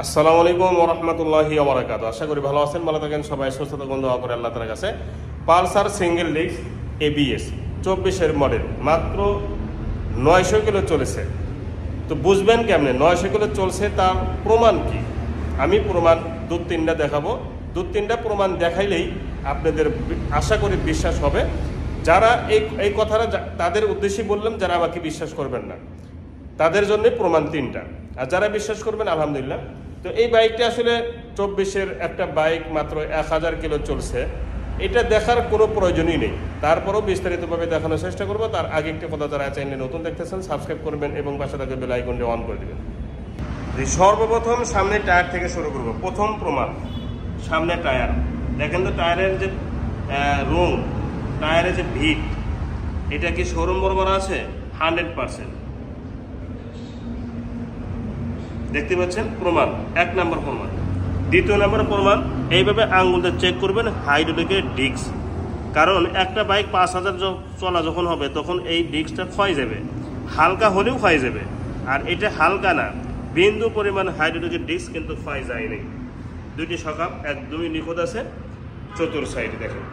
আসসালামু আলাইকুম ওয়া রাহমাতুল্লাহি ওয়া বারাকাতুহু। আশা করি ভালো আছেন, ভালো থাকেন, সবাই সুস্থ থাকুন, দোয়া করে আল্লাহ তাআলার কাছে। Pulsar single disc ABS 24 model, মাত্র 900 কিলো চলেছে। তো বুঝবেন কেমনে 900 কিলো চলছে, তার প্রমাণ কি? আমি প্রমাণ দু-তিনটা দেখাবো। দু-তিনটা প্রমাণ দেখাইলেই আপনাদের আশা করি বিশ্বাস হবে। যারা এই কথাটা তাদের উদ্দেশ্যে বললাম, যারা আমাকে বিশ্বাস করবেন না তাদের জন্য প্রমাণ 3টা, আর যারা বিশ্বাস করবেন আলহামদুলিল্লাহ। তো এই বাইকটা আসলে 24-এর একটা বাইক, মাত্র 1000 কিলো চলছে। এটা দেখার কোনো প্রয়োজনই নেই, তারপরেও বিস্তারিতভাবে দেখানোর চেষ্টা করবো। তার আগে একটা কথা, যারা চ্যানেলে নতুন দেখতেছেন সাবস্ক্রাইব করবেন এবং পাশে থাকা বেল আইকনটি অন করে দেবেন। সর্বপ্রথম সামনে টায়ার থেকে শুরু করব। প্রথম প্রমাণ, সামনে টায়ার দেখেন তো, টায়ারের যে রং, টায়ারের যে ভিট, এটা কি শোরুম বরাবর আছে? 100% দেখতে পাচ্ছেন। প্রমাণ 1 নম্বর প্রমাণ। 2 নম্বর প্রমাণ, এইভাবে আঙ্গুলটা চেক করবেন হাইড্রোলিকের ডিস্ক। কারণ একটা বাইক 5000 চলা যখন হবে তখন এই ডিস্কটা ক্ষয় যাবে, হালকা হলেও ক্ষয় যাবে। আর এটা হালকা না, বিন্দু পরিমাণ হাইড্রোলিকের ডিস্ক কিন্তু ক্ষয় যায় নাই। 2টি সকাপ একদমই নিখুঁত আছে। চতুর সাইড দেখেন,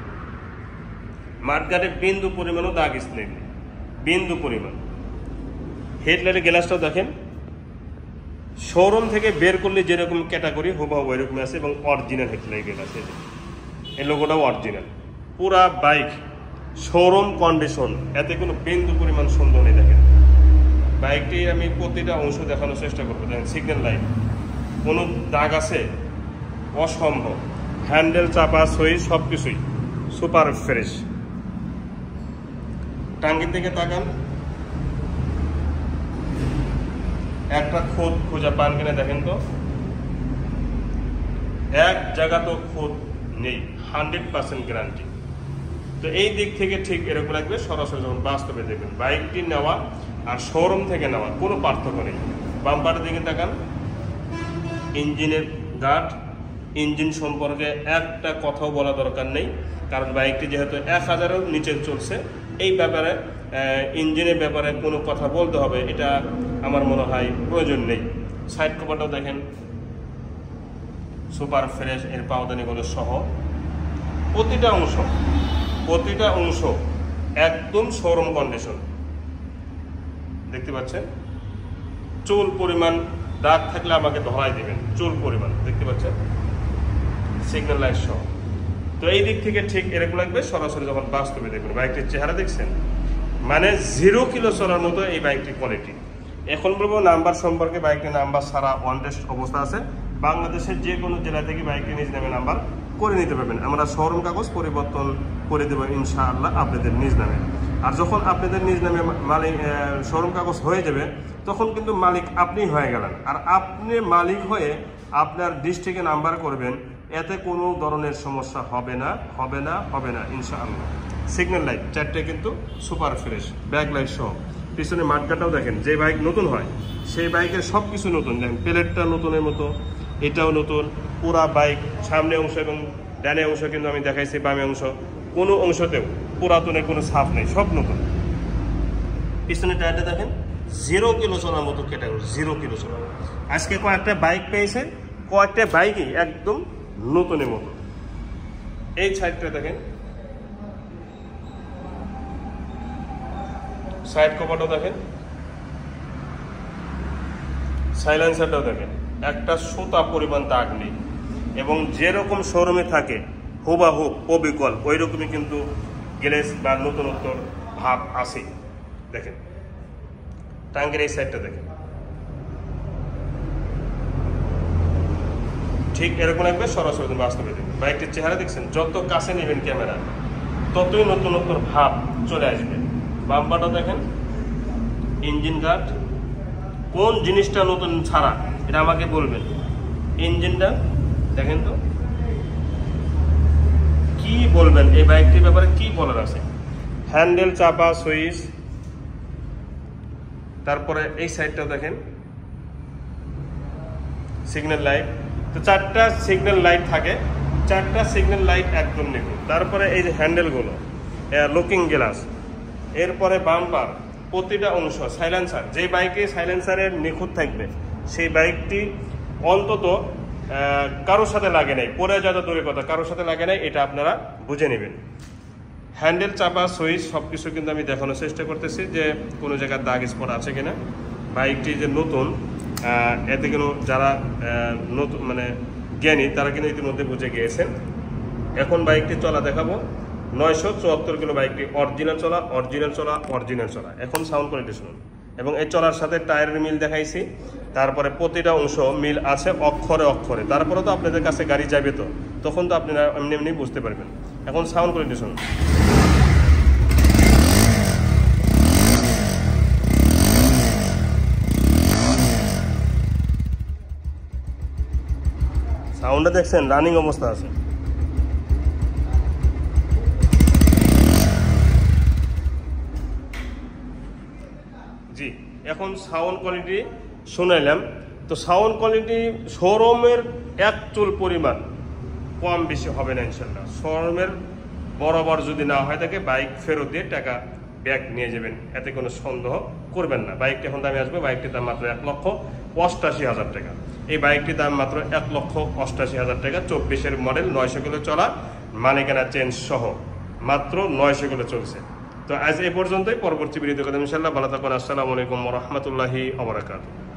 মাঠগাটে বিন্দু পরিমাণও দাগ নেই, বিন্দু পরিমাণ। হেডলাইটের গ্লাসটাও দেখেন, শোরুম থেকে বের করলে যেরকম ক্যাটাগরি হুবহু এরকম আছে, এবং অরিজিনাল হেডলাইট আছে। এই লোগোটাও অরিজিনাল। পুরা বাইক শোরুম কন্ডিশন, এতে কোনো বিন্দু পরিমাণ সুন্দর নেই। দেখেন বাইকটি আমি প্রতিটা অংশ দেখানোর চেষ্টা করবো। দেখেন সিগন্যাল লাইট, কোনো দাগ আছে? অসম্ভব। হ্যান্ডেল, চাপা, সুইচ সব কিছুই সুপার ফ্রেশ। টাঙ্গির দিকে তাকান, একটা খুদ খোঁজা পান কিনা দেখেন তো, এক জায়গা তো খুদ নেই, 100% গ্যারান্টি। তো এই দিক থেকে ঠিক এরকম লাগবে। সরাসরি যখন বাস্তবে দেখবেন, বাইকটি নেওয়া আর শোরুম থেকে নেওয়া কোনো পার্থক্য নেই। বাম্পারের দিকে তাকান, ইঞ্জিনের গার্ড, ইঞ্জিন সম্পর্কে একটা কথাও বলা দরকার নেই, কারণ বাইকটি যেহেতু 1000-এর নিচে চলছে, এই ব্যাপারে ইঞ্জিনের ব্যাপারে কোনো কথা বলতে হবে এটা আমার মনে হয় প্রয়োজন নেই। সাইড কভারটাও দেখেন সুপার ফ্রেশ, এর পাওদানিগুলো সহ প্রতিটা অংশ একদম শোরুম কন্ডিশন। দেখতে পাচ্ছেন, চুল পরিমাণ দাগ থাকলে আমাকে ধরাই দিবেন, চুল পরিমাণ দেখতে পাচ্ছেন, সিগন্যাল লাইট সহ। তো এই দিক থেকে ঠিক এরকম লাগবে। সরাসরি যখন বাস্তবে দেখবেন, বাইকটির চেহারা দেখছেন, মানে 0 কিলো চলার মতো এই বাইকটির কোয়ালিটি। এখন বলবো নাম্বার সম্পর্কে। বাইকটির নাম্বার ছাড়া ওয়ান টেস্ট অবস্থা আছে। বাংলাদেশের যে কোনো জেলা থেকে বাইকটি নিজ নামে নাম্বার করে নিতে পারবেন। আমরা শোরুম কাগজ পরিবর্তন করে দেবো ইনশাআল্লাহ আপনাদের নিজ নামে। আর যখন আপনাদের নিজ নামে মালিক শোরুম কাগজ হয়ে যাবে, তখন কিন্তু মালিক আপনি হয়ে গেলেন। আর আপনি মালিক হয়ে আপনার ডিস্ট্রিক্টে নাম্বার করবেন, এতে কোনো ধরনের সমস্যা হবে না ইনশাআল্লাহ। সিগন্যাল লাইট 4টে কিন্তু সুপার ফ্রেশ, ব্যাক লাইট সহ। পিছনে মাঠগাটাও দেখেন, যে বাইক নতুন হয় সেই বাইকের সব কিছু নতুন। দেখেন প্লেটটা নতুনের মতো, এটাও নতুন। পুরা বাইক সামনে অংশ এবং ডানে অংশ কিন্তু আমি দেখাইছি, বামে অংশ কোনো অংশতেও পুরাতনের কোনো ছাপ নেই, সব নতুন। পিছনে টায়ারটা দেখেন, 0 কিলো চলার মতো ক্যাটাগরি, 0 কিলো চলা। আজকে কয়েকটা বাইক পেয়েছে, কয়েকটা বাইকই একদম নতুনের মতো। এই সাইডটা দেখেন, সাইড কভারটাও দেখেন, সাইলেন্সারটাও দেখেন, একটা সুতা পরিমাণ দাগ নেই। এবং যেরকম শোরুমে থাকে হুবাহু অবিকল ওই রকমই কিন্তু গ্লেস বা নতুনত্বর ভাব আছে। দেখেন টাঙ্গের এই সাইডটা দেখেন, ঠিক এরকম লাগবে। সরাসরি বাস্তবে দেখবেন, বাইকটির চেহারা দেখছেন, যত কাছে নেবেন ক্যামেরা ততই নতুনত্বর ভাব চলে আসবে। বাম্পারটা দেখেন, ইঞ্জিন গার্ড, কোন জিনিসটা নতুন ছাড়া এটা আমাকে বলবেন। ইঞ্জিনটা দেখেন তো, কি বলবেন এই বাইকটির ব্যাপারে, কি বলার আছে? হ্যান্ডেল, চাপা, সুইচ, তারপরে এই সাইডটাও দেখেন সিগন্যাল লাইট। তো 4টা সিগন্যাল লাইট থাকে, 4টা সিগন্যাল লাইট একদম নিখুঁত। তারপরে এই যে হ্যান্ডেলগুলো, লুকিং গ্লাস, এরপরে বাম্পার, প্রতিটা অংশ, সাইলেন্সার। যে বাইকে সাইলেন্সারের নিখুঁত থাকবে সেই বাইকটি অন্তত কারোর সাথে লাগে নাই, পরে যাওয়া দূরের কথা, কারোর সাথে লাগে নাই, এটা আপনারা বুঝে নেবেন। হ্যান্ডেল, চাপা, সুইচ সব কিছু কিন্তু আমি দেখানোর চেষ্টা করতেছি যে কোনো জায়গায় দাগ স্পট আছে কিনা। বাইকটি যে নতুন, এতে কিন্তু যারা নতুন মানে জ্ঞানী তারা কিন্তু ইতিমধ্যে বুঝে গিয়েছেন। এখন বাইকটি চলা দেখাবো। 974 কিলো বাইকটি অরিজিনাল চলা, অরিজিনাল চলা, অরিজিনাল চলা। এখন সাউন্ড কোয়ালিটি শুনুন। এবং এই চলার সাথে টায়ারের মিল দেখাইছি, তারপরে প্রতিটা অংশ মিল আছে অক্ষরে অক্ষরে। তারপরে তো আপনাদের কাছে গাড়ি যাবে, তো তখন তো আপনারা এমনি এমনি বুঝতে পারবেন। এখন সাউন্ড কোয়ালিটি শুনুন। সাউন্ডটা দেখছেন, রানিং অবস্থা আছে। জি, এখন সাউন্ড কোয়ালিটি শুনাইলাম। তো সাউন্ড কোয়ালিটি শোরুমের এক চুল পরিমাণ কম বেশি হবে না ইনশাল্লাহ। শোরুমের বরাবর যদি না হয় থাকে, বাইক ফেরত দিয়ে টাকা ব্যাক নিয়ে যাবেন, এতে কোনো সন্দেহ করবেন না। বাইকটি এখন দামে আসবে, বাইকটির দাম মাত্র 1,88,000 টাকা। এই বাইকটির দাম মাত্র 1,88,000 টাকা। 24-এর মডেল, 900 কিলো চলা, মালিকানা চেঞ্জ সহ মাত্র 900 কিলো চলছে। তো আজ এই পর্যন্তই। পরবর্তী ভিডিওতে কথা ইনশাল্লাহ। ভালো থাকুন। আসসালামু আলাইকুম ওয়া রাহমাতুল্লাহি ওয়া বারাকাতুহু।